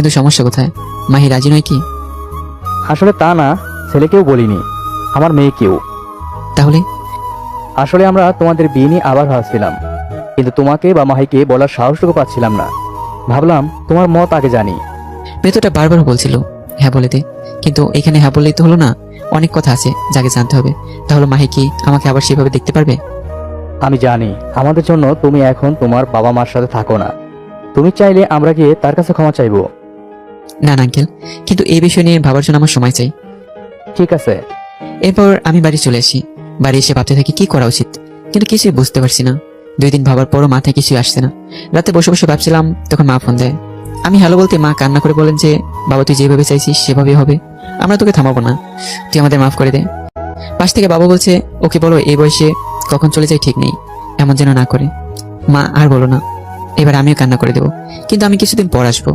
কিন্তু সমস্যা কোথায়? মাহি রাজি নয় কি? আসলে তা না, ছেলেকেও বলিনি, আমার মেয়েকেও। তাহলে? আসলে আমরা তোমাদের বিয়ে নিয়ে আবার ভাবছিলাম, কিন্তু তোমাকে বা মাহিকে বলার সাহসটুকু পাচ্ছিলাম না। ভাবলাম তোমার মত আগে জানি। মেয়েটা বারবার বলছিল হ্যাঁ বলে দে, কিন্তু এখানে হ্যাঁ বললেই তো হলো না, অনেক কথা আছে যাকে জানতে হবে। তাহলে মাহি কি আমাকে আবার সেভাবে দেখতে পারবে? আমি জানি আমাদের জন্য তুমি এখন তোমার বাবা মার সাথে থাকো না। তুমি চাইলে আমরা গিয়ে তার কাছে ক্ষমা চাইবো। না না আঙ্কেল, কিন্তু এই বিষয় নিয়ে ভাবার জন্য আমার সময় চাই। ঠিক আছে। এরপর আমি বাড়ি চলে আসি। বাড়ি এসে ভাবতে থাকি কি করা উচিত, কিন্তু কিছুই বুঝতে পারছি না। 2 দিন ভাবার পরও মাথায় কিছুই আসছে না। রাতে বসে বসে ভাবছিলাম, তখন মা ফোন দেয়। আমি হ্যালো বলতে মা কান্না করে বলেন যে বাবা তুই যেভাবে চাইছিস সেভাবে হবে, আমরা তোকে থামাবো না, তুই আমাদের মাফ করে দে। পাশ থেকে বাবা বলছে ওকে বলো এই বয়সে কখন চলে যায় ঠিক নেই, এমন যেন না করে। মা আর বলো না। এবার আমিও কান্না করে দেবো, কিন্তু আমি কিছুদিন পর আসবো।